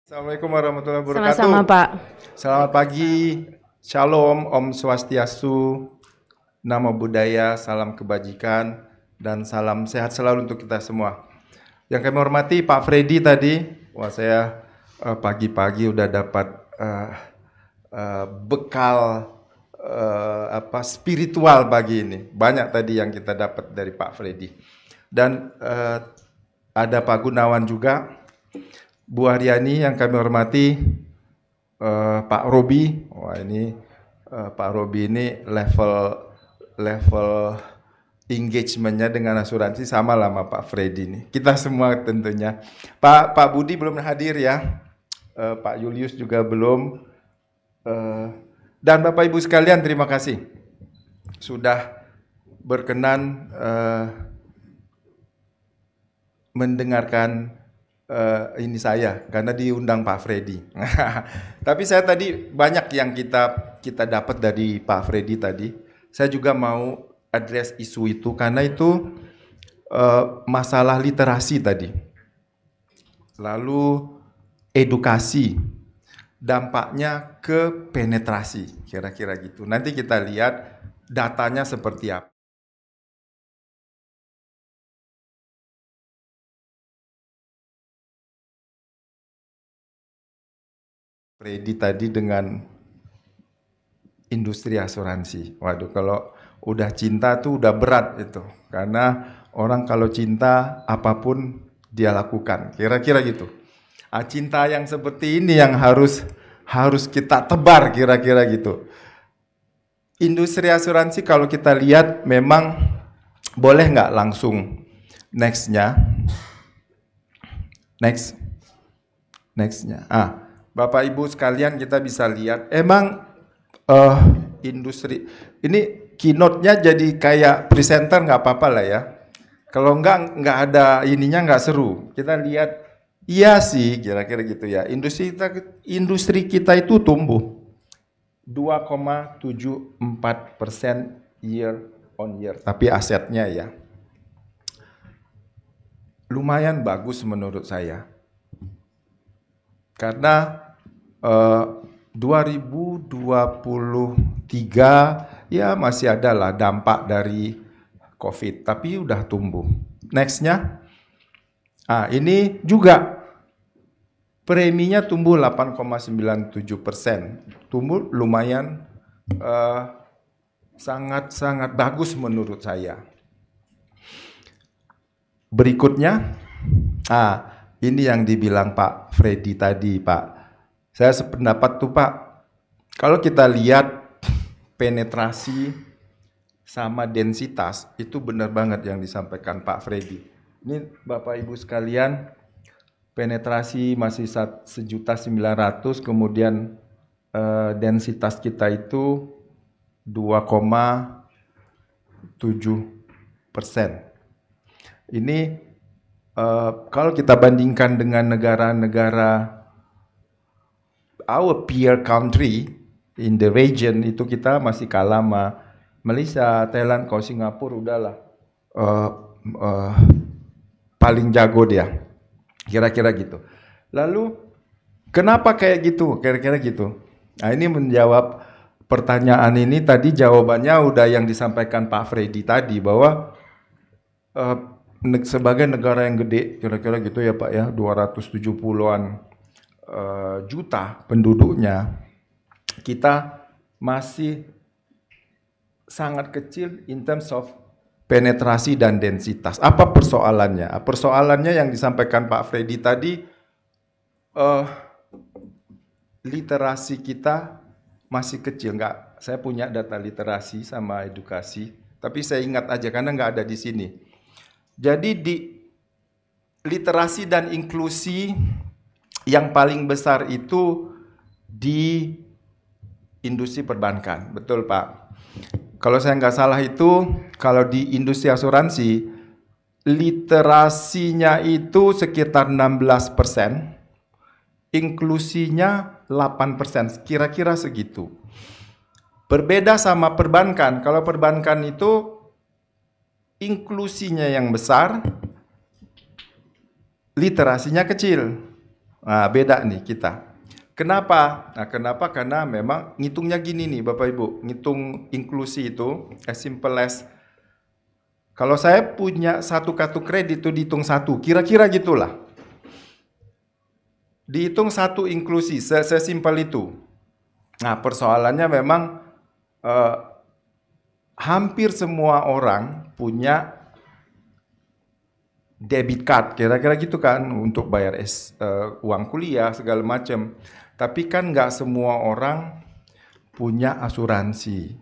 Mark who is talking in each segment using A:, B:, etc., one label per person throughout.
A: Assalamualaikum warahmatullahi wabarakatuh.
B: Sama-sama, Pak.
A: Selamat pagi, Shalom, Om Swastiastu, Namo Buddhaya, salam kebajikan, dan salam sehat selalu untuk kita semua. Yang kami hormati Pak Freddy tadi, saya pagi-pagi udah dapat bekal spiritual pagi ini. Banyak tadi yang kita dapat dari Pak Freddy. Dan ada Pak Gunawan juga, Bu Haryani yang kami hormati, Pak Robi. Wah ini Pak Robi ini level engagementnya dengan asuransi sama lah sama Pak Freddy nih. Kita semua tentunya. Pak Budi belum hadir ya. Pak Julius juga belum. Dan Bapak Ibu sekalian, terima kasih sudah berkenan mendengarkan ini saya karena diundang Pak Freddy. Tapi saya tadi banyak yang kita dapat dari Pak Freddy tadi. Saya juga mau address isu itu karena itu masalah literasi tadi. Lalu edukasi, dampaknya ke penetrasi, kira-kira gitu. Nanti kita lihat datanya seperti apa. Freddy tadi dengan industri asuransi. Waduh, kalau udah cinta tuh udah berat itu. Karena orang kalau cinta apapun dia lakukan. Kira-kira gitu. Cinta yang seperti ini yang harus kita tebar kira-kira gitu. Industri asuransi kalau kita lihat memang boleh nggak langsung nextnya. Nextnya. Bapak Ibu sekalian kita bisa lihat emang industri ini keynote-nya jadi kayak presenter nggak apa-apa lah ya. Kalau nggak ada ininya nggak seru. Kita lihat iya sih kira-kira gitu ya. Industri kita itu tumbuh 2,74% year on year. Tapi asetnya ya lumayan bagus menurut saya. Karena 2023 ya masih ada lah dampak dari COVID, tapi udah tumbuh. Nextnya, ini juga preminya tumbuh 8,97%, tumbuh lumayan sangat-sangat bagus menurut saya. Berikutnya, ini yang dibilang Pak Freddy tadi, Pak. Saya sependapat tuh Pak, kalau kita lihat penetrasi sama densitas, itu benar banget yang disampaikan Pak Freddy. Ini Bapak Ibu sekalian, penetrasi masih 1.900.000, kemudian densitas kita itu 2,7%. Ini kalau kita bandingkan dengan negara-negara our peer country in the region, itu kita masih kalah sama Malaysia, Thailand, kalau Singapura udahlah paling jago dia, kira-kira gitu. Lalu kenapa kayak gitu, kira-kira gitu. Nah ini menjawab pertanyaan ini tadi, jawabannya udah yang disampaikan Pak Freddy tadi, bahwa sebagai negara yang gede, kira-kira gitu ya Pak ya, 270-an juta penduduknya, kita masih sangat kecil in terms of penetrasi dan densitas. Apa persoalannya? Persoalannya yang disampaikan Pak Freddy tadi, literasi kita masih kecil. Saya punya data literasi sama edukasi, tapi saya ingat aja karena nggak ada di sini. Jadi di literasi dan inklusi yang paling besar itu di industri perbankan, betul Pak. Kalau saya nggak salah itu, kalau di industri asuransi, literasinya itu sekitar 16%, inklusinya 8%, kira-kira segitu. Berbeda sama perbankan, kalau perbankan itu inklusinya yang besar, literasinya kecil. Nah, beda nih kita. Kenapa? Nah, kenapa? Karena memang ngitungnya gini nih Bapak Ibu, ngitung inklusi itu as simple as kalau saya punya satu kartu kredit itu dihitung satu, kira-kira gitulah. Dihitung satu inklusi, sesimpel itu. Nah, persoalannya memang eh, hampir semua orang punya debit card, kira-kira gitu kan, untuk bayar uang kuliah segala macam. Tapi kan nggak semua orang punya asuransi.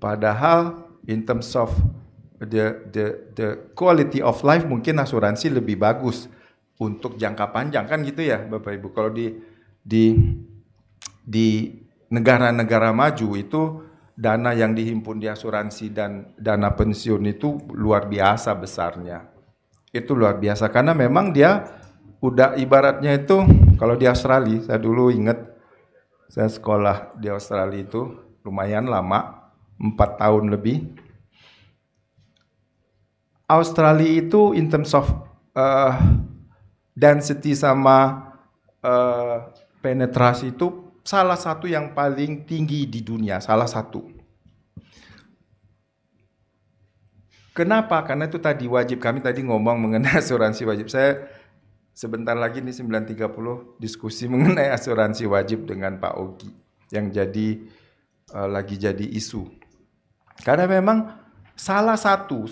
A: Padahal in terms of the quality of life mungkin asuransi lebih bagus untuk jangka panjang kan gitu ya Bapak Ibu. Kalau di di negara-negara maju itu dana yang dihimpun di asuransi dan dana pensiun itu luar biasa besarnya. Itu luar biasa karena memang dia udah ibaratnya itu kalau di Australia, saya dulu ingat saya sekolah di Australia itu lumayan lama, 4 tahun lebih. Australia itu in terms of density sama penetrasi itu salah satu yang paling tinggi di dunia, salah satu. Kenapa? Karena itu tadi wajib, kami tadi ngomong mengenai asuransi wajib. Saya sebentar lagi nih 9.30 diskusi mengenai asuransi wajib dengan Pak Ogi yang lagi jadi isu. Karena memang salah satu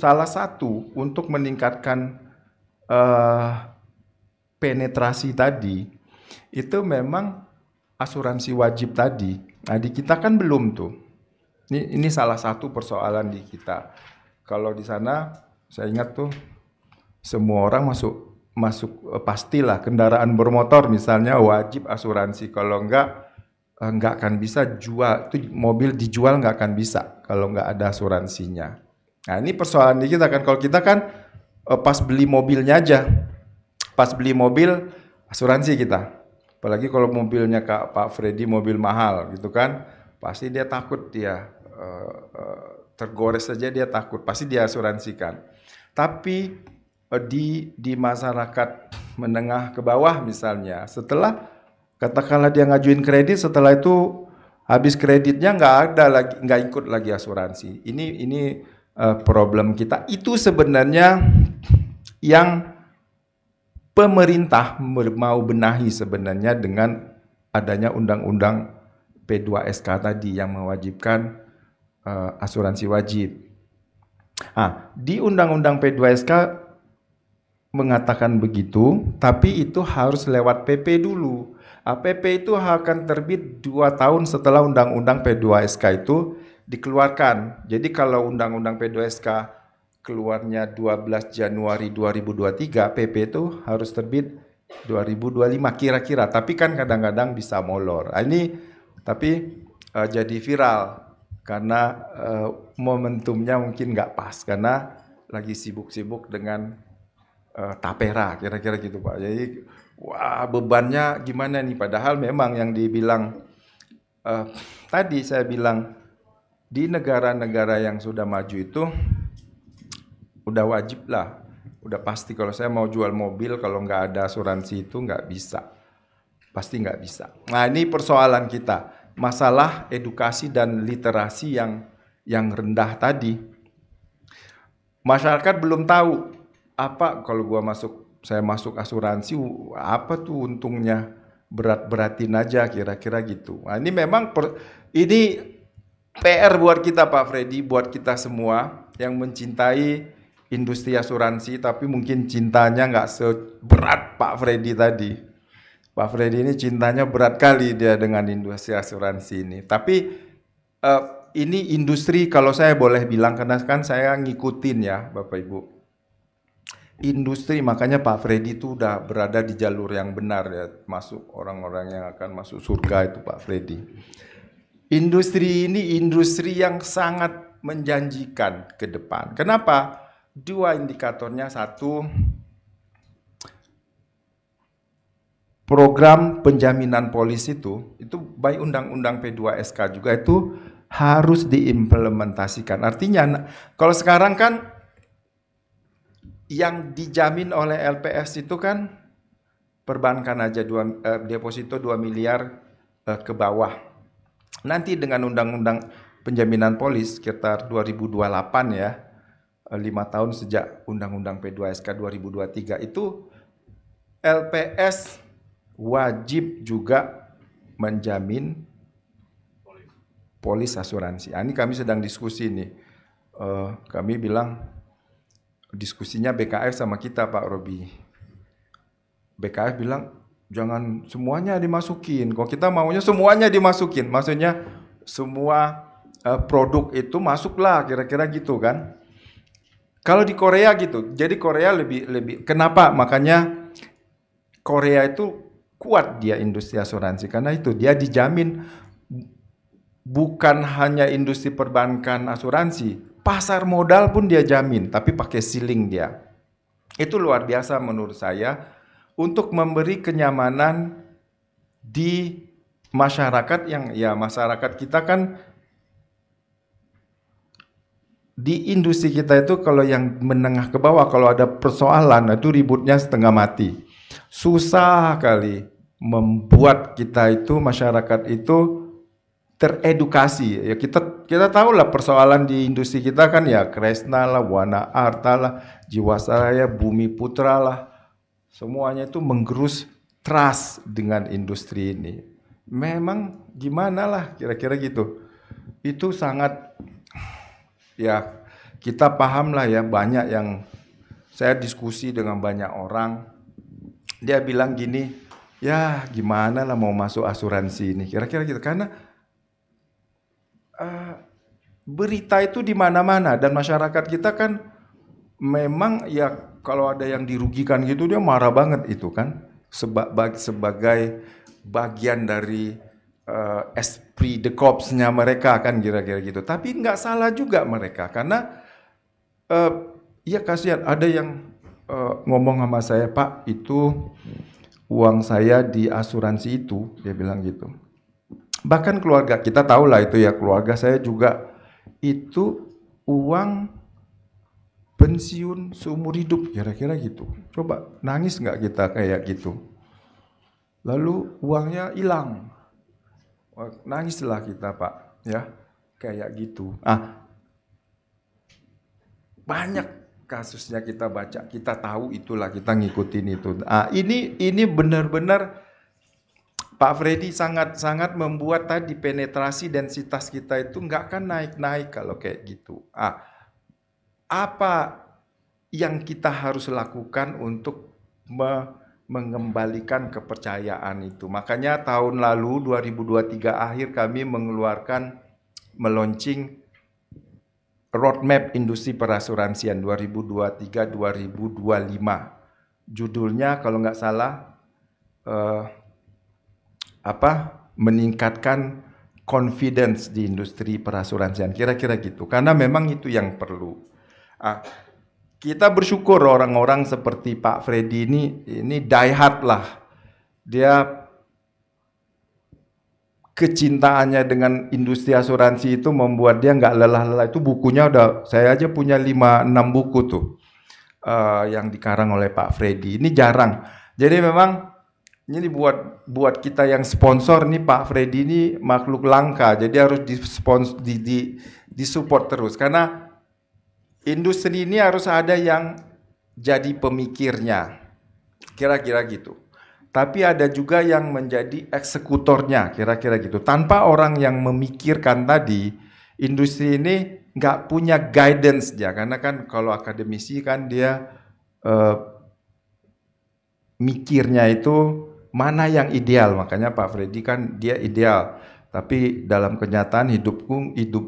A: untuk meningkatkan penetrasi tadi itu memang asuransi wajib tadi. Nah, di kita kan belum tuh. Ini salah satu persoalan di kita. Kalau di sana saya ingat tuh semua orang masuk pastilah kendaraan bermotor misalnya wajib asuransi. Kalau nggak akan bisa jual, itu mobil dijual nggak akan bisa kalau nggak ada asuransinya. Nah, ini persoalan di kita kan. Kalau kita kan pas beli mobilnya aja, pas beli mobil asuransi kita. Apalagi kalau mobilnya Pak Freddy mobil mahal gitu kan, pasti dia takut dia tergores saja dia takut, pasti dia asuransikan. Tapi di masyarakat menengah ke bawah misalnya, setelah katakanlah dia ngajuin kredit, setelah itu habis kreditnya nggak ikut lagi asuransi. Ini problem kita. Itu sebenarnya yang pemerintah mau benahi sebenarnya dengan adanya undang-undang P2SK tadi yang mewajibkan asuransi wajib. Di undang-undang P2SK mengatakan begitu, tapi itu harus lewat PP dulu. PP itu akan terbit 2 tahun setelah undang-undang P2SK itu dikeluarkan. Jadi kalau undang-undang P2SK keluarnya 12 Januari 2023, PP itu harus terbit 2025 kira-kira. Tapi kan kadang-kadang bisa molor. Ini tapi jadi viral karena momentumnya mungkin nggak pas karena lagi sibuk-sibuk dengan tapera kira-kira gitu Pak. Jadi wah bebannya gimana nih? Padahal memang yang dibilang tadi saya bilang di negara-negara yang sudah maju itu udah wajib lah, udah pasti kalau saya mau jual mobil kalau nggak ada asuransi itu nggak bisa, pasti nggak bisa. Nah ini persoalan kita, masalah edukasi dan literasi yang rendah tadi. Masyarakat belum tahu apa kalau saya masuk asuransi apa tuh untungnya, berat-beratin aja kira-kira gitu. Nah, ini memang ini PR buat kita Pak Freddy, buat kita semua yang mencintai industri asuransi tapi mungkin cintanya nggak seberat Pak Freddy tadi. Pak Freddy ini cintanya berat kali dia dengan industri asuransi ini. Tapi ini industri kalau saya boleh bilang karena kan saya ngikutin ya Bapak Ibu. Industri makanya Pak Freddy itu udah berada di jalur yang benar ya, masuk orang-orang yang akan masuk surga itu Pak Freddy. Industri ini industri yang sangat menjanjikan ke depan. Kenapa? 2 indikatornya, satu program penjaminan polis itu by undang-undang P2SK juga itu harus diimplementasikan. Artinya kalau sekarang kan yang dijamin oleh LPS itu kan perbankan aja deposito 2 miliar ke bawah. Nanti dengan undang-undang penjaminan polis sekitar 2028 ya, 5 tahun sejak undang-undang P2SK 2023 itu LPS wajib juga menjamin polis asuransi. Ini kami sedang diskusi nih. Kami bilang diskusinya BKF sama kita Pak Robi. BKF bilang jangan semuanya dimasukin. Kalau kita maunya semuanya dimasukin. Maksudnya semua produk itu masuklah kira-kira gitu kan. Kalau di Korea gitu. Jadi Korea lebih kenapa? Makanya Korea itu kuat dia industri asuransi karena itu dia dijamin bukan hanya industri perbankan asuransi, pasar modal pun dia jamin, tapi pakai ceiling dia. Itu luar biasa menurut saya untuk memberi kenyamanan di masyarakat yang ya masyarakat kita kan di industri kita itu kalau yang menengah ke bawah kalau ada persoalan itu ributnya setengah mati. Susah kali membuat kita itu masyarakat itu teredukasi. Ya kita tahu lah persoalan di industri kita kan ya Kresna lah, Wana Arta lah, Jiwasraya, Bumi Putra lah. Semuanya itu menggerus trust dengan industri ini. Memang gimana lah kira-kira gitu. Itu sangat ya kita paham lah ya banyak yang saya diskusi dengan banyak orang. Dia bilang gini, ya gimana lah mau masuk asuransi ini kira-kira gitu karena berita itu di mana-mana dan masyarakat kita kan memang ya kalau ada yang dirugikan gitu dia marah banget itu kan sebagai bagian dari esprit de corps-nya mereka kan kira-kira gitu. Tapi nggak salah juga mereka karena ya kasihan ada yang ngomong sama saya, Pak itu uang saya di asuransi itu, dia bilang gitu. Bahkan keluarga kita tahu lah itu ya keluarga saya juga itu uang pensiun seumur hidup kira-kira gitu. Coba nangis nggak kita kayak gitu? Lalu uangnya hilang, nangislah kita Pak ya kayak gitu. Banyak kasusnya kita baca, kita tahu itulah kita ngikutin itu. Ini benar-benar Pak Freddy sangat membuat tadi penetrasi densitas kita itu nggak akan naik-naik kalau kayak gitu. Apa yang kita harus lakukan untuk mengembalikan kepercayaan itu? Makanya tahun lalu 2023 akhir kami meluncing roadmap industri perasuransian 2023-2025. Judulnya kalau nggak salah meningkatkan confidence di industri perasuransian kira-kira gitu karena memang itu yang perlu. Kita bersyukur orang-orang seperti Pak Freddy ini die hard lah. Dia kecintaannya dengan industri asuransi itu membuat dia nggak lelah-lelah. Itu bukunya saya aja punya 5-6 buku tuh yang dikarang oleh Pak Freddy. Ini jarang. Jadi memang ini buat kita yang sponsor nih Pak Freddy ini makhluk langka. Jadi harus disupport terus karena industri ini harus ada yang jadi pemikirnya. Kira-kira gitu. Tapi ada juga yang menjadi eksekutornya, kira-kira gitu. Tanpa orang yang memikirkan tadi, industri ini nggak punya guidance dia. Karena kan kalau akademisi kan dia mikirnya itu mana yang ideal. Makanya Pak Freddy kan dia ideal. Tapi dalam kenyataan hidup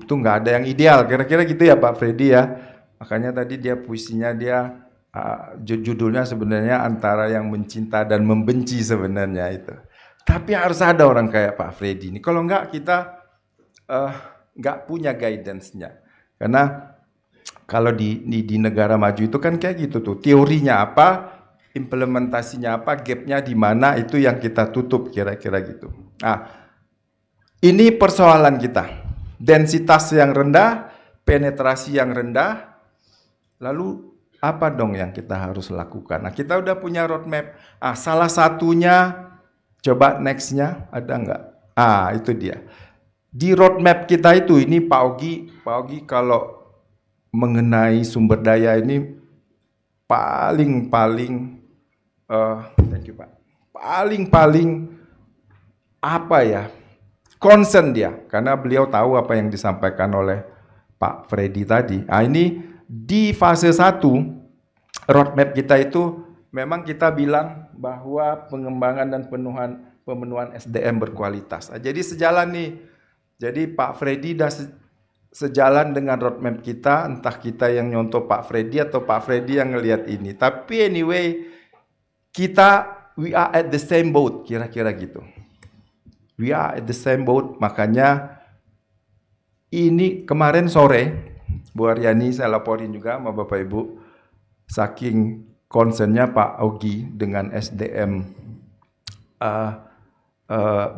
A: tuh nggak ada yang ideal. Kira-kira gitu ya Pak Freddy ya. Makanya tadi dia puisinya dia judulnya sebenarnya antara yang mencinta dan membenci sebenarnya itu. Tapi harus ada orang kayak Pak Freddy ini. Kalau enggak kita nggak punya guidance-nya. Karena kalau di negara maju itu kan kayak gitu tuh. Teorinya apa, implementasinya apa, gap-nya di mana itu yang kita tutup kira-kira gitu. Ini persoalan kita. Densitas yang rendah, penetrasi yang rendah, lalu Apa dong yang kita harus lakukan? Nah, kita udah punya roadmap. Salah satunya, coba next-nya, ada nggak? Itu dia. Di roadmap kita itu, ini Pak Ogi kalau mengenai sumber daya ini paling thank you Pak, paling apa ya, concern dia, karena beliau tahu apa yang disampaikan oleh Pak Freddy tadi. Ini di fase 1 roadmap kita itu memang kita bilang bahwa pengembangan dan pemenuhan SDM berkualitas. Jadi sejalan nih. Jadi Pak Freddy dah sejalan dengan roadmap kita, entah kita yang nyontoh Pak Freddy atau Pak Freddy yang ngelihat ini. Tapi anyway, we are at the same boat, kira-kira gitu. We are at the same boat, makanya ini kemarin sore, Bu Aryani saya laporin juga sama Bapak Ibu, saking concernnya Pak Ogi dengan SDM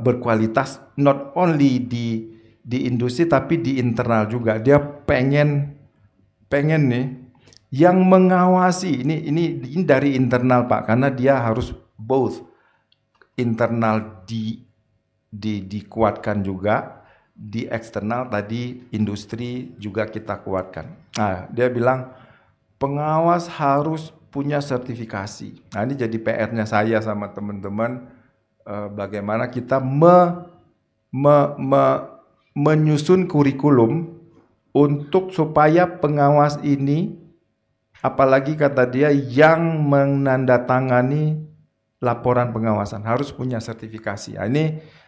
A: berkualitas, not only di industri tapi di internal juga. Dia pengen nih yang mengawasi ini dari internal Pak, karena dia harus both internal dikuatkan juga, di eksternal tadi industri juga kita kuatkan. Dia bilang pengawas harus punya sertifikasi. Ini jadi PR-nya saya sama teman-teman, bagaimana kita menyusun kurikulum untuk supaya pengawas ini, apalagi kata dia yang menandatangani laporan pengawasan harus punya sertifikasi. Ini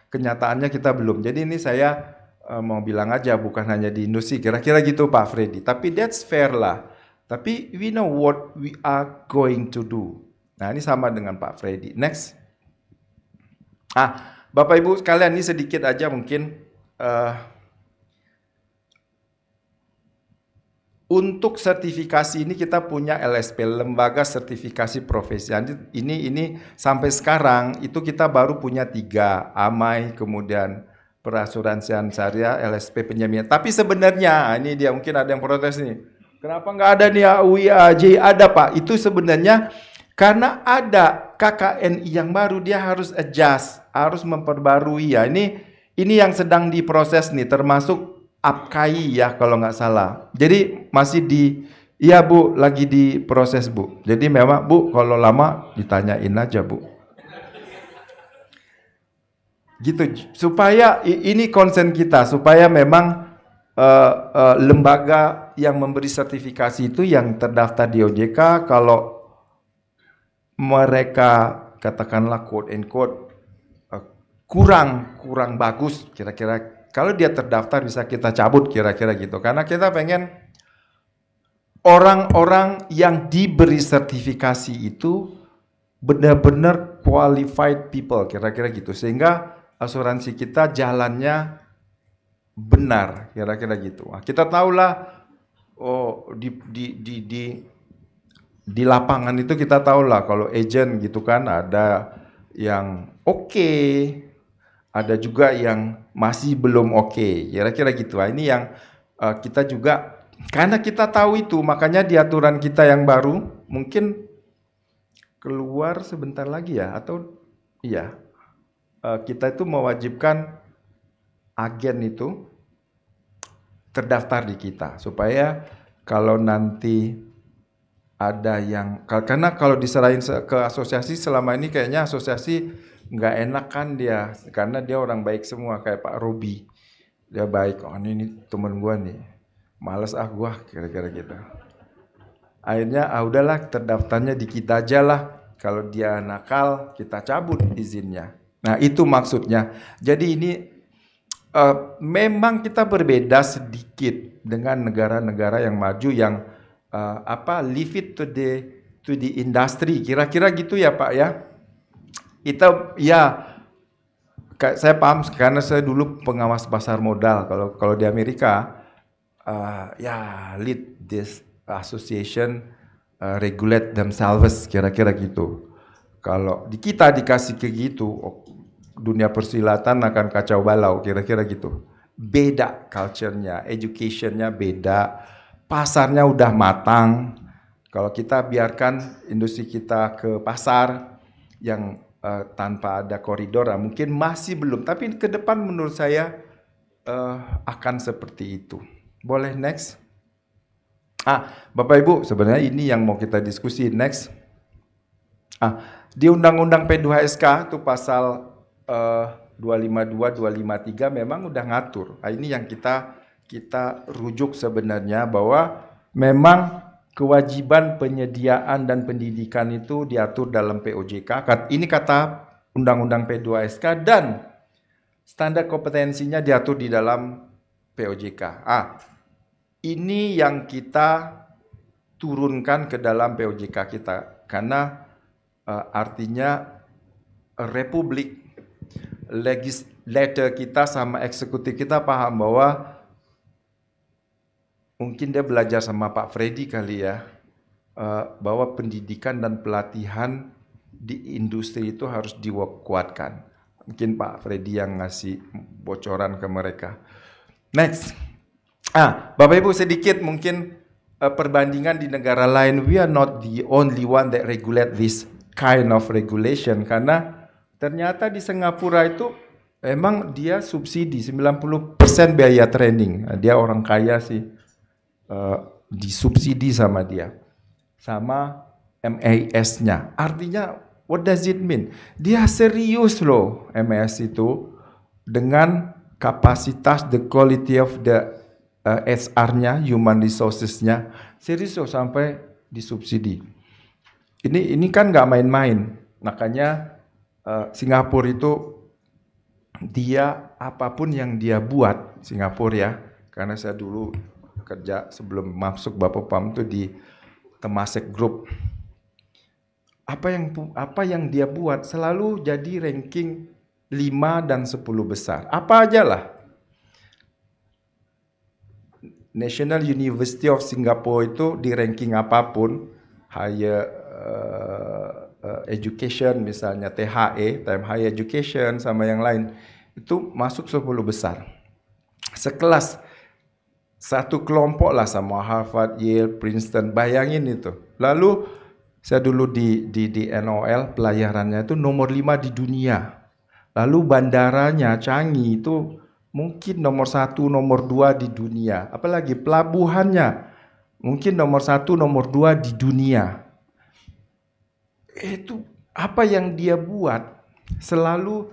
A: kenyataannya kita belum. Jadi ini saya mau bilang aja, bukan hanya di industri, kira-kira gitu Pak Freddy. Tapi that's fair lah. Tapi we know what we are going to do. Ini sama dengan Pak Freddy. Next. Bapak Ibu sekalian, ini sedikit aja mungkin untuk sertifikasi ini kita punya LSP, Lembaga Sertifikasi Profesi. Ini sampai sekarang itu kita baru punya 3, AMAI, kemudian Perasuransian Syariah, LSP penjaminan. Tapi sebenarnya ini dia, mungkin ada yang protes nih. Kenapa nggak ada nih AUI, AJ? Ada Pak. Itu sebenarnya karena ada KKNI yang baru, dia harus adjust, harus memperbarui ya. Ini yang sedang diproses nih, termasuk APKI ya kalau nggak salah. Jadi masih iya Bu, lagi diproses Bu. Jadi memang Bu, kalau lama ditanyain aja Bu. Gitu, supaya ini concern kita, supaya memang lembaga yang memberi sertifikasi itu yang terdaftar di OJK, kalau mereka katakanlah quote and quote kurang bagus, kira-kira kalau dia terdaftar bisa kita cabut, kira-kira gitu. Karena kita pengen orang-orang yang diberi sertifikasi itu benar-benar qualified people, kira-kira gitu, sehingga asuransi kita jalannya benar, kira-kira gitu. Kita tahulah, di lapangan itu kita tahulah kalau agent gitu kan, ada yang oke, ada juga yang masih belum oke, kira-kira gitu. Ini yang kita juga, karena kita tahu itu, makanya di aturan kita yang baru mungkin keluar sebentar lagi ya, atau iya, kita itu mewajibkan agen itu terdaftar di kita, supaya kalau nanti ada yang, karena kalau diserahin ke asosiasi selama ini kayaknya asosiasi nggak enak kan dia, karena dia orang baik semua, kayak Pak Robi, dia baik. Ini temen gua nih, males gua, kira-kira gitu. Akhirnya udahlah, terdaftarnya di kita aja lah, kalau dia nakal kita cabut izinnya. Nah itu maksudnya. Jadi ini memang kita berbeda sedikit dengan negara-negara yang maju yang leave it to the industry, kira-kira gitu ya Pak ya. Kita ya, saya paham karena saya dulu pengawas pasar modal. Kalau di Amerika lead this association, regulate themselves, kira-kira gitu. Kalau di kita dikasih kayak gitu, dunia persilatan akan kacau balau, kira-kira gitu. Beda culture-nya, education-nya beda, pasarnya udah matang. Kalau kita biarkan industri kita ke pasar yang tanpa ada koridor, mungkin masih belum. Tapi ke depan menurut saya akan seperti itu. Boleh next? Bapak Ibu, sebenarnya ini yang mau kita diskusi. Next. Di Undang-Undang P2SK itu pasal 252, 253 memang udah ngatur. Ini yang kita rujuk sebenarnya, bahwa memang kewajiban penyediaan dan pendidikan itu diatur dalam POJK. Ini kata Undang-Undang P2SK, dan standar kompetensinya diatur di dalam POJK. Ini yang kita turunkan ke dalam POJK kita, karena artinya Republik, legislator kita sama eksekutif kita paham bahwa mungkin dia belajar sama Pak Freddy kali ya, bahwa pendidikan dan pelatihan di industri itu harus dikuatkan. Mungkin Pak Freddy yang ngasih bocoran ke mereka. Next. Bapak Ibu, sedikit mungkin perbandingan di negara lain. We are not the only one that regulate this kind of regulation, karena ternyata di Singapura itu emang dia subsidi 90% biaya training. Dia orang kaya sih, disubsidi sama dia, sama MAS-nya. Artinya, what does it mean? Dia serius loh, MAS itu, dengan kapasitas, the quality of the SR-nya, human resources-nya, serius loh sampai disubsidi. Ini kan nggak main-main. Makanya Singapura itu, dia apapun yang dia buat, Singapura ya, karena saya dulu kerja sebelum masuk Bapepam itu di Temasek Group. Apa yang dia buat selalu jadi ranking 5 dan 10 besar. Apa aja lah. National University of Singapore itu di ranking apapun, higher education misalnya, THE, Time Higher Education sama yang lain, itu masuk 10 besar. Sekelas, satu kelompok lah sama Harvard, Yale, Princeton, bayangin itu. Lalu saya dulu di NOL, pelayarannya itu nomor 5 di dunia. Lalu bandaranya Changi itu mungkin nomor 1, nomor 2 di dunia. Apalagi pelabuhannya mungkin nomor 1, nomor 2 di dunia. Itu apa yang dia buat selalu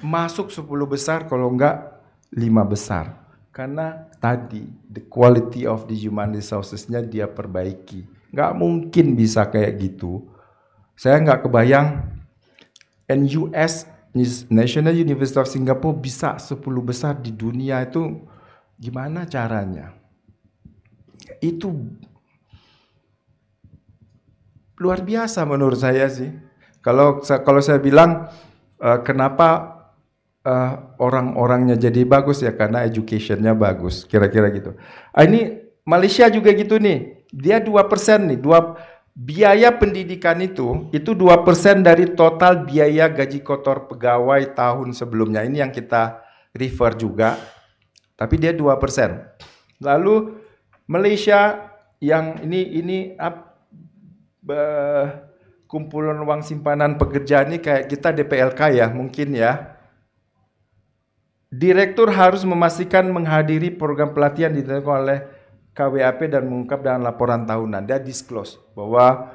A: masuk 10 besar, kalau enggak 5 besar. Karena tadi, the quality of the human resources-nya dia perbaiki. Nggak mungkin bisa kayak gitu. Saya nggak kebayang NUS, National University of Singapore, bisa 10 besar di dunia itu gimana caranya. Itu luar biasa menurut saya sih. Kalau saya bilang kenapa orang-orangnya jadi bagus, ya karena education-nya bagus, kira-kira gitu. Ini Malaysia juga gitu nih, dia 2% nih, biaya pendidikan itu 2% dari total biaya gaji kotor pegawai tahun sebelumnya. Ini yang kita refer juga, tapi dia 2%. Lalu Malaysia yang ini kumpulan uang simpanan pekerja ini kayak kita DPLK ya, mungkin ya. Direktur harus memastikan menghadiri program pelatihan ditentukan oleh KWAP dan mengungkap dalam laporan tahunan. Dia disclose bahwa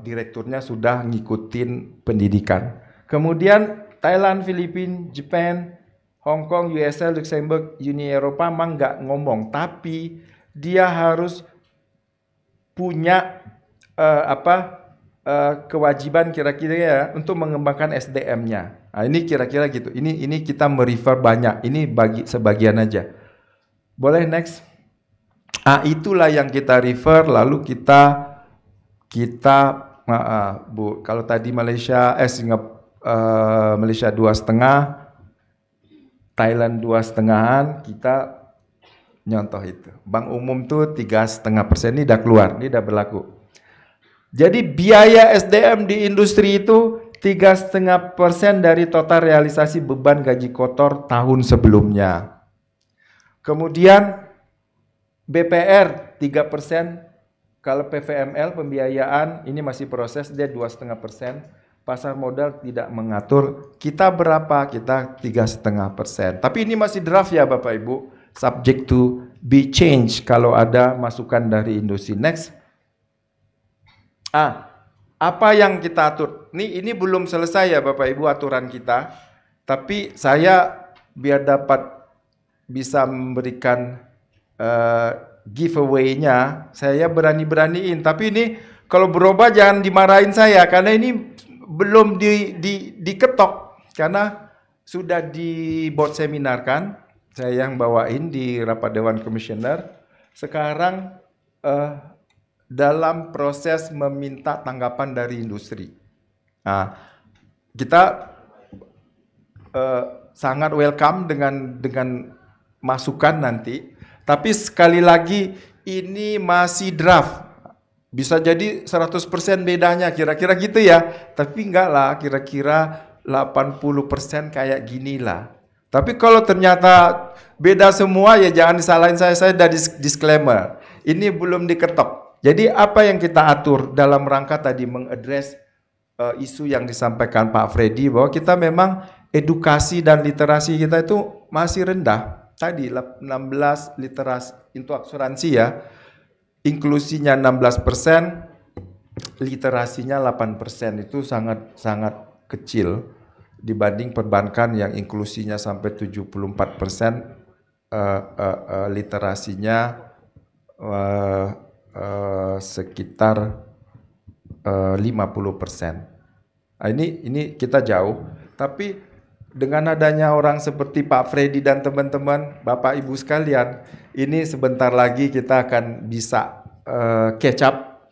A: direkturnya sudah ngikutin pendidikan. Kemudian Thailand, Filipina, Jepang, Hong Kong, USA, Luxembourg, Uni Eropa memang nggak ngomong, tapi dia harus punya kewajiban kira-kira ya untuk mengembangkan SDM-nya. Nah, ini kira-kira gitu. Ini kita merefer banyak. Ini bagi sebagian aja. Boleh next? Itulah yang kita refer. Lalu kita Bu, kalau tadi Malaysia Malaysia 2,5, Thailand 2,5-an, kita nyontoh itu. Bank umum tuh 3,5%, ini udah keluar, ini udah berlaku. Jadi biaya SDM di industri itu 3,5% dari total realisasi beban gaji kotor tahun sebelumnya. Kemudian BPR 3%, Kalau PVML pembiayaan ini masih proses, dia 2,5%. Pasar modal tidak mengatur. Kita berapa? Kita 3,5%. Tapi ini masih draft ya Bapak Ibu. Subject to be changed kalau ada masukan dari industri. Next. Apa yang kita atur? Ini belum selesai ya Bapak Ibu aturan kita. Tapi saya biar dapat bisa memberikan giveaway-nya, saya berani-beraniin. Tapi ini kalau berubah jangan dimarahin saya karena ini belum diketok karena sudah di board seminar kan. Saya yang bawain di rapat Dewan Komisioner. Sekarang dalam proses meminta tanggapan dari industri. Nah, kita sangat welcome dengan masukan nanti. Tapi sekali lagi ini masih draft. Bisa jadi 100% bedanya kira-kira gitu ya. Tapi enggak lah, kira-kira 80% kayak gini lah. Tapi kalau ternyata beda semua ya jangan disalahin saya udah disclaimer. Ini belum diketok. Jadi apa yang kita atur dalam rangka tadi mengadres isu yang disampaikan Pak Freddy bahwa kita memang edukasi dan literasi kita itu masih rendah. Tadi 16 literasi untuk asuransi ya, inklusinya 16%, literasinya 8%, itu sangat kecil dibanding perbankan yang inklusinya sampai 74%, literasinya sekitar 50%. Nah, ini kita jauh, tapi dengan adanya orang seperti Pak Freddy dan teman-teman, Bapak Ibu sekalian, ini sebentar lagi kita akan bisa catch up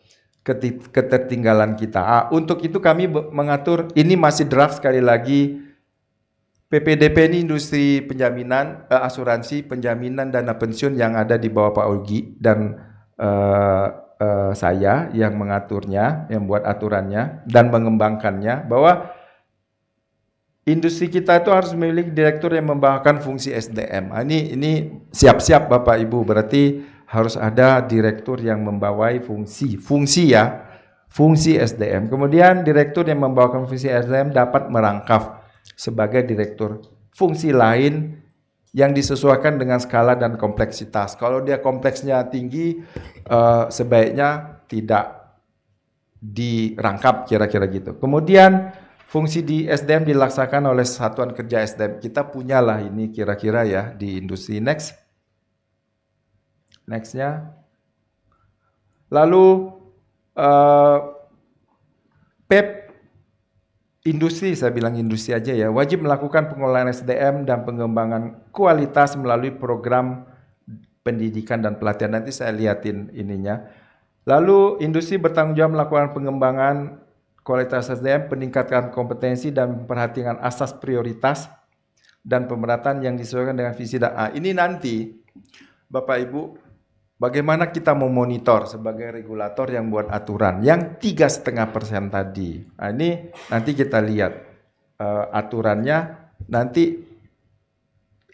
A: ketertinggalan kita. Untuk itu kami mengatur, ini masih draft sekali lagi, PPDP ini industri penjaminan, asuransi, penjaminan dana pensiun yang ada di bawah Pak Ugi dan saya yang mengaturnya, yang buat aturannya dan mengembangkannya, bahwa industri kita itu harus memiliki direktur yang membawakan fungsi SDM. Ini siap-siap Bapak Ibu, berarti harus ada direktur yang membawai fungsi ya, fungsi SDM. Kemudian direktur yang membawakan fungsi SDM dapat merangkap sebagai direktur fungsi lain yang disesuaikan dengan skala dan kompleksitas. Kalau dia kompleksnya tinggi, sebaiknya tidak dirangkap kira-kira gitu. Kemudian fungsi di SDM dilaksanakan oleh satuan kerja SDM. Kita punyalah ini kira-kira ya di industri. Nextnya. Lalu PEP industri, saya bilang industri aja ya, wajib melakukan pengolahan SDM dan pengembangan kualitas melalui program pendidikan dan pelatihan. Nanti saya liatin ininya. Lalu industri bertanggung jawab melakukan pengembangan kualitas SDM, peningkatkan kompetensi dan memperhatikan asas prioritas dan pemerataan yang disesuaikan dengan visi dan ini nanti Bapak Ibu, bagaimana kita memonitor sebagai regulator yang buat aturan yang 3,5% tadi. Nah, ini nanti kita lihat aturannya, nanti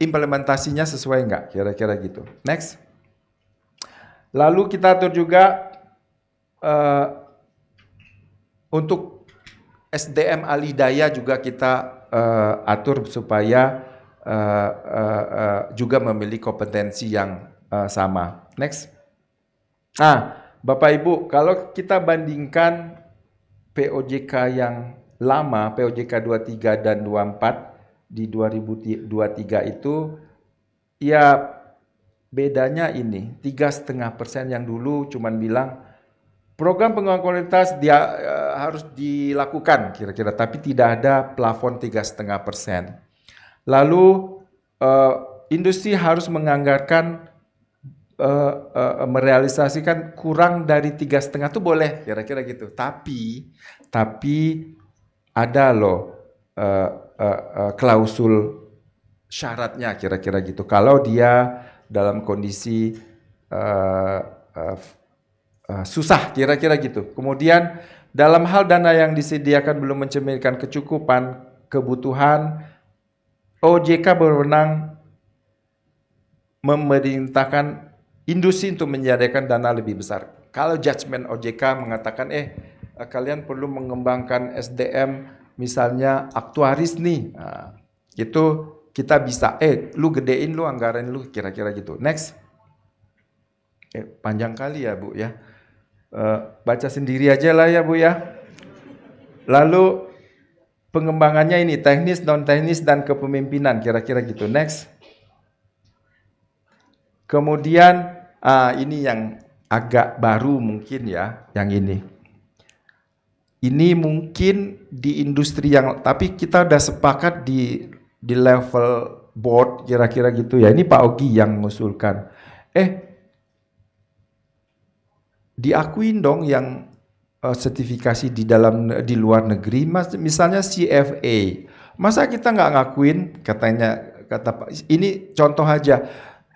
A: implementasinya sesuai enggak, kira-kira gitu. Next. Lalu kita atur juga untuk SDM alidaya juga kita atur supaya juga memiliki kompetensi yang sama. Next. Bapak Ibu, kalau kita bandingkan POJK yang lama, POJK 23 dan 24 di 2023 itu, ya bedanya ini 3,5% yang dulu cuman bilang program pengembangan kualitas dia harus dilakukan kira-kira, tapi tidak ada plafon 3,5%. Lalu industri harus menganggarkan merealisasikan kurang dari 3,5 itu boleh kira-kira gitu. Tapi ada loh klausul syaratnya kira-kira gitu. Kalau dia dalam kondisi susah kira-kira gitu. Kemudian dalam hal dana yang disediakan belum mencerminkan kecukupan kebutuhan, OJK berwenang memerintahkan industri untuk menyediakan dana lebih besar. Kalau judgement OJK mengatakan kalian perlu mengembangkan SDM misalnya aktuaris nih. Nah, itu kita bisa lu gedein lu anggaran lu kira-kira gitu. Next. Panjang kali ya Bu ya. Baca sendiri aja lah ya Bu ya. Lalu pengembangannya ini teknis, non teknis dan kepemimpinan kira-kira gitu. Next. Kemudian ini yang agak baru mungkin ya, yang ini. Ini mungkin di industri yang, tapi kita udah sepakat di level board kira-kira gitu ya. Ini Pak Ogi yang mengusulkan. Diakuin dong yang sertifikasi di luar negeri, misalnya CFA. Masa kita nggak ngakuin? Kata Pak. Ini contoh aja.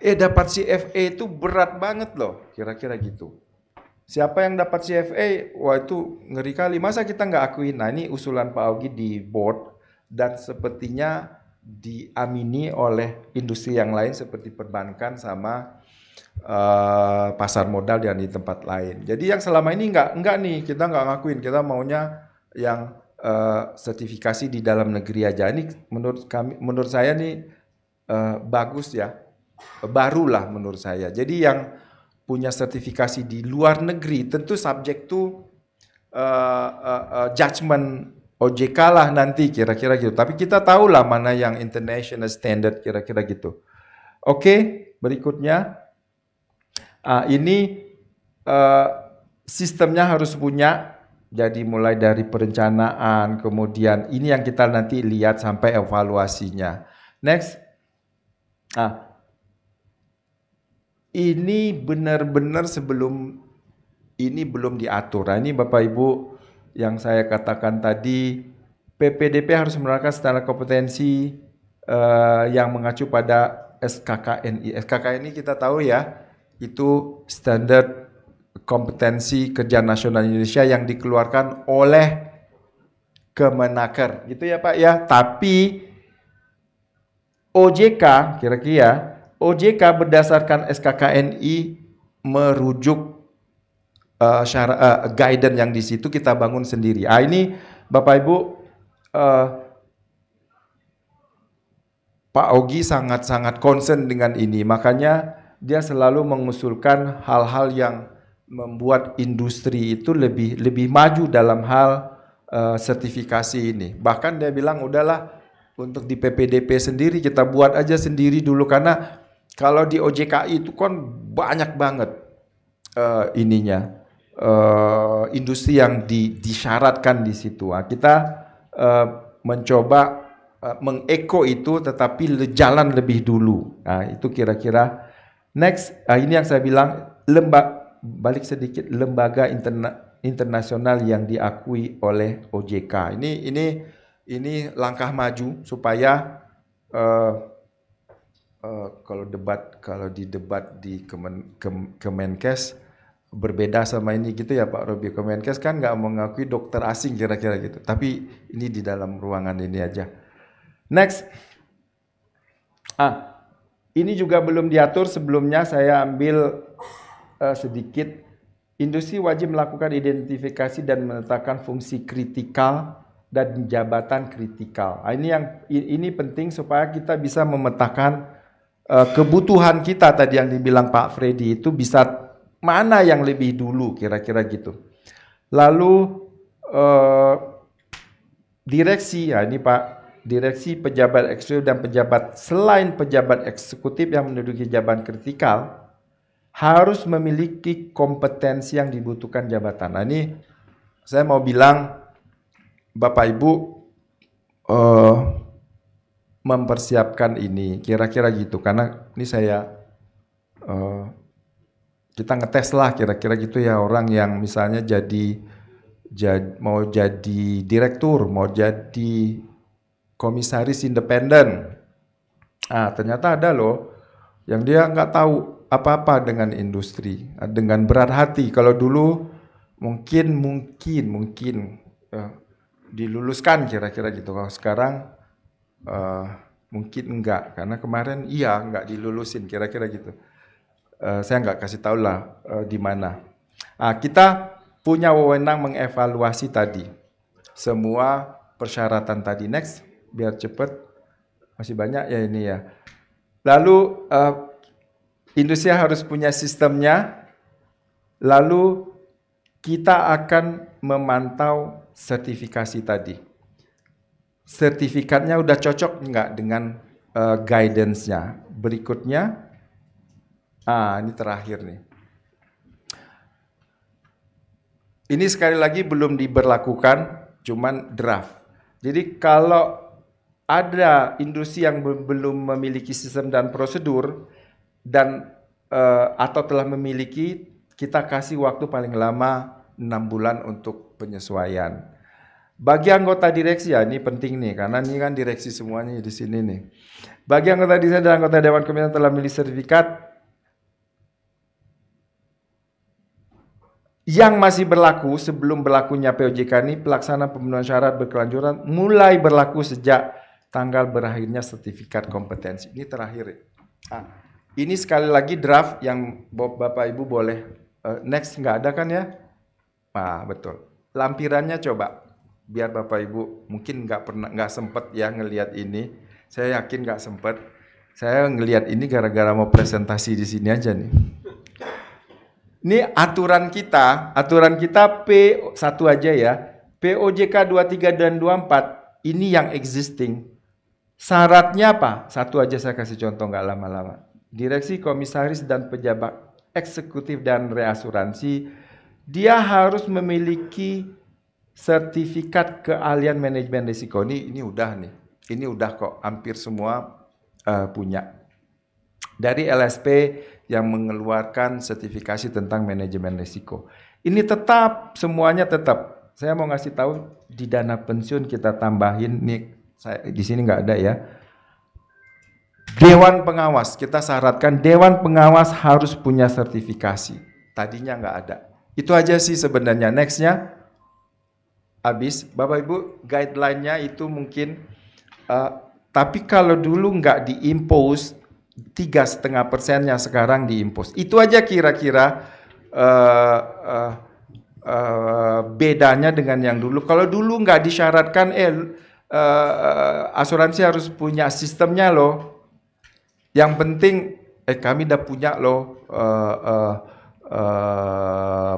A: Dapat CFA itu berat banget loh, kira-kira gitu. Siapa yang dapat CFA? Wah itu ngeri kali. Masa kita nggak akuin? Nah ini usulan Pak Augie di board dan sepertinya diamini oleh industri yang lain seperti perbankan sama pasar modal dan di tempat lain. Jadi yang selama ini nggak nih, kita nggak ngakuin. Kita maunya yang sertifikasi di dalam negeri aja. Ini menurut saya nih bagus ya, barulah menurut saya. Jadi yang punya sertifikasi di luar negeri tentu subject to judgment OJK lah nanti kira-kira gitu. Tapi kita tahu lah mana yang international standard kira-kira gitu. Oke, berikutnya ini sistemnya harus punya. Jadi mulai dari perencanaan, kemudian ini yang kita nanti lihat sampai evaluasinya. Next. Ini benar-benar sebelum ini belum diatur. Nah, ini Bapak Ibu yang saya katakan tadi, PPDP harus menerapkan standar kompetensi yang mengacu pada SKKNI. SKKNI kita tahu ya, itu standar kompetensi kerja nasional Indonesia yang dikeluarkan oleh Kemenaker, gitu ya Pak ya. Tapi OJK kira-kira OJK berdasarkan SKKNI merujuk guidance yang di situ kita bangun sendiri. Ini Bapak Ibu, Pak Ogi sangat-sangat concern dengan ini. Makanya dia selalu mengusulkan hal-hal yang membuat industri itu lebih maju dalam hal sertifikasi ini. Bahkan dia bilang udahlah untuk di PPDP sendiri kita buat aja sendiri dulu, karena kalau di OJKI itu kan banyak banget industri yang disyaratkan di situ. Kita mencoba mengeko itu, tetapi jalan lebih dulu. Nah, itu kira-kira. Next, ini yang saya bilang balik sedikit, lembaga internasional yang diakui oleh OJK. Ini langkah maju supaya kalau di debat di Kemenkes berbeda sama ini gitu ya Pak Robi. Kemenkes kan nggak mengakui dokter asing kira-kira gitu. Tapi ini di dalam ruangan ini aja. Next. Ini juga belum diatur. Sebelumnya saya ambil sedikit. Industri wajib melakukan identifikasi dan menetapkan fungsi kritikal dan jabatan kritikal. Ini penting supaya kita bisa memetakan kebutuhan kita tadi yang dibilang Pak Freddy itu bisa mana yang lebih dulu kira-kira gitu. Lalu direksi, ya ini Pak, direksi, pejabat eksekutif dan pejabat selain pejabat eksekutif yang menduduki jabatan kritikal harus memiliki kompetensi yang dibutuhkan jabatan. Nah ini saya mau bilang Bapak Ibu mempersiapkan ini kira-kira gitu, karena ini kita ngetes lah kira-kira gitu ya, orang yang misalnya mau jadi direktur, mau jadi komisaris independen. Ternyata ada loh yang dia nggak tahu apa-apa dengan industri, dengan berat hati. Kalau dulu mungkin diluluskan kira-kira gitu. Kalau sekarang mungkin enggak, karena kemarin nggak dilulusin kira-kira gitu. Saya nggak kasih tahu lah di mana. Kita punya wewenang mengevaluasi tadi semua persyaratan tadi. Next, biar cepat. Masih banyak ya ini ya. Lalu industri harus punya sistemnya. Lalu kita akan memantau sertifikasi tadi. Sertifikatnya udah cocok nggak dengan guidance-nya. Berikutnya, ini terakhir nih. Ini sekali lagi belum diberlakukan, cuman draft. Jadi kalau ada industri yang belum memiliki sistem dan prosedur dan atau telah memiliki, kita kasih waktu paling lama 6 bulan untuk penyesuaian. Bagi anggota direksi ya, ini penting nih, karena ini kan direksi semuanya di sini nih. Bagi anggota direksi dan anggota Dewan Komisioner telah memiliki sertifikat, yang masih berlaku sebelum berlakunya POJK ini, pelaksanaan pemenuhan syarat berkelanjutan mulai berlaku sejak tanggal berakhirnya sertifikat kompetensi. Ini terakhir. Ini sekali lagi draft yang Bapak Ibu boleh next, nggak ada kan ya? Betul. Lampirannya coba, biar Bapak Ibu mungkin nggak sempet ya ngelihat ini. Saya yakin nggak sempet. Saya ngelihat ini gara-gara mau presentasi di sini aja nih. Ini aturan kita P1 aja ya. POJK 23 dan 24 ini yang existing. Syaratnya apa? Satu aja saya kasih contoh nggak lama-lama. Direksi, komisaris dan pejabat eksekutif dan reasuransi, dia harus memiliki sertifikat keahlian manajemen risiko. Ini udah nih. Ini udah kok hampir semua punya. Dari LSP yang mengeluarkan sertifikasi tentang manajemen risiko. Ini tetap, semuanya tetap. Saya mau ngasih tahu di dana pensiun kita tambahin nih, di sini nggak ada ya. Dewan pengawas, kita syaratkan Dewan pengawas harus punya sertifikasi. Tadinya nggak ada. Itu aja sih sebenarnya. Nextnya, habis. Bapak Ibu, guideline-nya itu mungkin, tapi kalau dulu nggak diimpose, 3,5%-nya sekarang diimpos. Itu aja kira-kira bedanya dengan yang dulu. Kalau dulu nggak disyaratkan, asuransi harus punya sistemnya loh. Yang penting, kami udah punya loh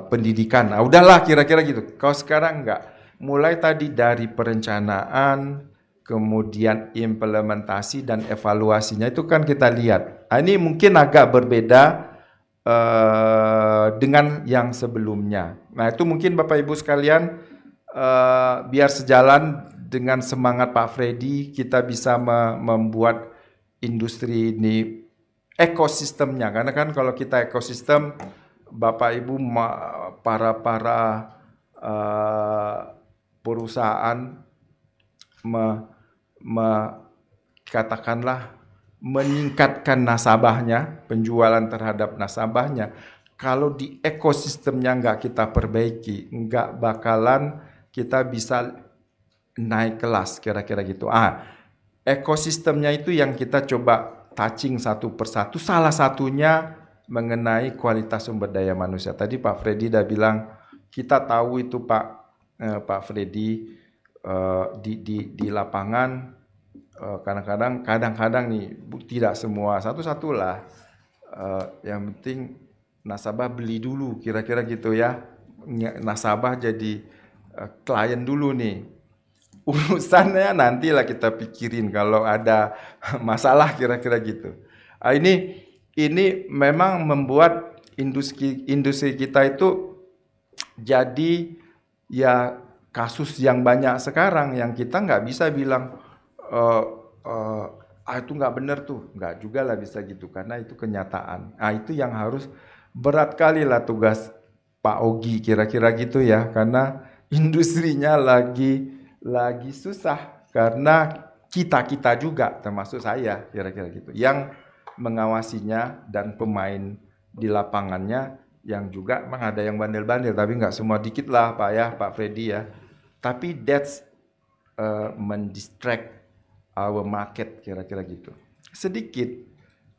A: pendidikan. Udahlah kira-kira gitu. Kalau sekarang nggak. Mulai tadi dari perencanaan, kemudian implementasi dan evaluasinya itu kan kita lihat. Ini mungkin agak berbeda dengan yang sebelumnya. Nah itu mungkin Bapak Ibu sekalian, biar sejalan dengan semangat Pak Freddy, kita bisa membuat industri ini ekosistemnya. Karena kan kalau kita ekosistem, Bapak Ibu para perusahaan katakanlah meningkatkan nasabahnya, penjualan terhadap nasabahnya. Kalau di ekosistemnya nggak kita perbaiki, nggak bakalan kita bisa naik kelas, kira-kira gitu. Ekosistemnya itu yang kita coba touching satu persatu. Salah satunya mengenai kualitas sumber daya manusia. Tadi Pak Freddy udah bilang, kita tahu itu Pak Freddy, di lapangan kadang-kadang nih, tidak semua, satu-satulah, yang penting nasabah beli dulu, kira-kira gitu ya. Nasabah jadi klien dulu nih, urusannya nantilah kita pikirin kalau ada masalah, kira-kira gitu. Ini memang membuat industri kita itu jadi ya kasus yang banyak sekarang, yang kita nggak bisa bilang itu nggak benar tuh, nggak juga lah bisa gitu, karena itu kenyataan. Itu yang harus berat kali lah tugas Pak Ogi, kira-kira gitu ya, karena industrinya lagi susah, karena kita juga termasuk saya, kira-kira gitu, yang mengawasinya dan pemain di lapangannya yang juga memang ada yang bandel-bandel, tapi nggak semua, dikit lah Pak Freddy ya. Tapi that's mendistract our market, kira-kira gitu. Sedikit.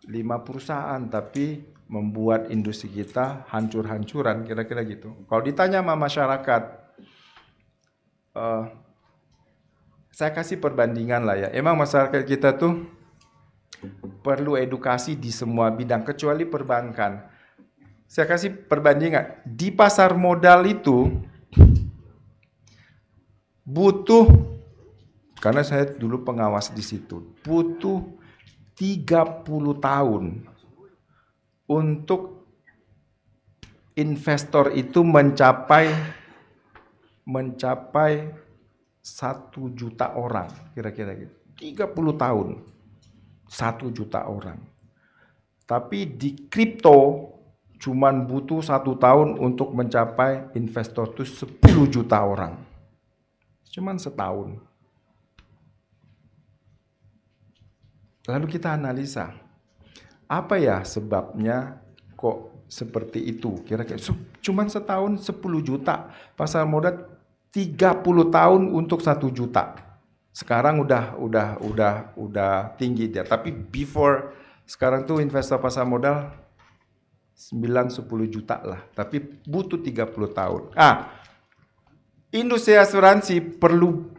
A: 5 perusahaan tapi membuat industri kita hancur-hancuran, kira-kira gitu. Kalau ditanya sama masyarakat, saya kasih perbandingan lah ya. Emang masyarakat kita tuh perlu edukasi di semua bidang kecuali perbankan. Saya kasih perbandingan. Di pasar modal itu butuh, karena saya dulu pengawas di situ, butuh 30 tahun untuk investor itu mencapai 1 juta orang, kira-kira gitu. 30 tahun, 1 juta orang. Tapi di kripto cuman butuh 1 tahun untuk mencapai investor itu 10 juta orang. Cuman setahun. Lalu kita analisa, apa ya sebabnya kok seperti itu? Kira-kira cuman setahun 10 juta, pasar modal 30 tahun untuk 1 juta. Sekarang udah tinggi dia, tapi before sekarang tuh investor pasar modal 9-10 juta lah, tapi butuh 30 tahun. Industri asuransi perlu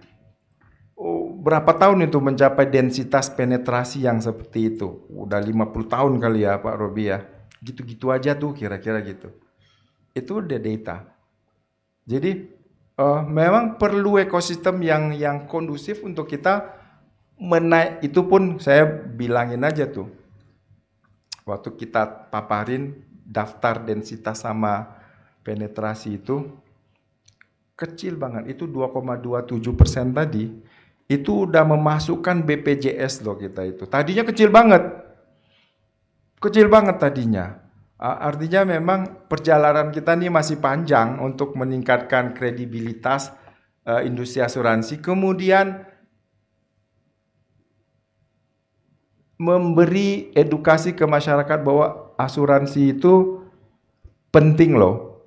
A: berapa tahun itu mencapai densitas penetrasi yang seperti itu? Udah 50 tahun kali ya Pak Robi ya. Gitu-gitu aja tuh kira-kira gitu. Itu udah data. Jadi memang perlu ekosistem yang kondusif untuk kita menaik. Itu pun saya bilangin aja tuh. Waktu kita paparin daftar densitas sama penetrasi itu kecil banget. Itu 2,27% tadi. Itu udah memasukkan BPJS loh kita itu. Tadinya kecil banget. Kecil banget tadinya. Artinya memang perjalanan kita ini masih panjang untuk meningkatkan kredibilitas industri asuransi. Kemudian memberi edukasi ke masyarakat bahwa asuransi itu penting loh.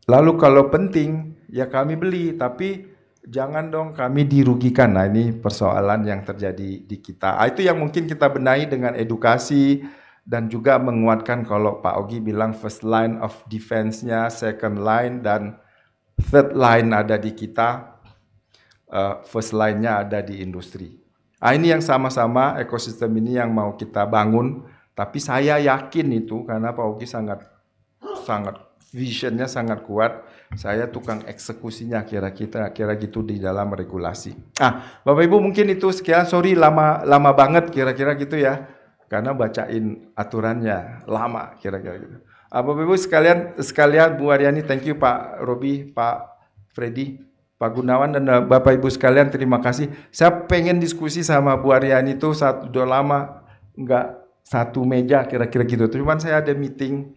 A: Lalu kalau penting ya kami beli, tapi jangan dong kami dirugikan. Nah ini persoalan yang terjadi di kita. Itu yang mungkin kita benahi dengan edukasi dan juga menguatkan kalau Pak Ogi bilang first line of defense-nya, second line dan third line ada di kita, first line-nya ada di industri. Ini yang sama-sama ekosistem ini yang mau kita bangun. Tapi saya yakin itu karena Pak Ogi sangat visionnya sangat kuat. Saya tukang eksekusinya kira-kira gitu di dalam regulasi. Bapak Ibu mungkin itu sekian. Sorry lama banget kira-kira gitu ya. Karena bacain aturannya lama kira-kira gitu. Bapak Ibu sekalian Bu Aryani, thank you Pak Robi, Pak Freddy, Pak Gunawan dan Bapak Ibu sekalian terima kasih. Saya pengen diskusi sama Bu Aryani itu udah lama nggak satu meja kira-kira gitu. Cuman saya ada meeting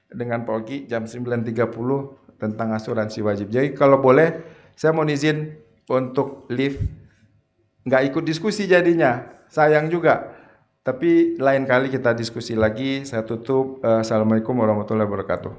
A: dengan Pak Ogi jam 9.30 tentang asuransi wajib. Jadi kalau boleh saya mau izin untuk live, nggak ikut diskusi jadinya, sayang juga. Tapi lain kali kita diskusi lagi. Saya tutup. Assalamualaikum warahmatullahi wabarakatuh.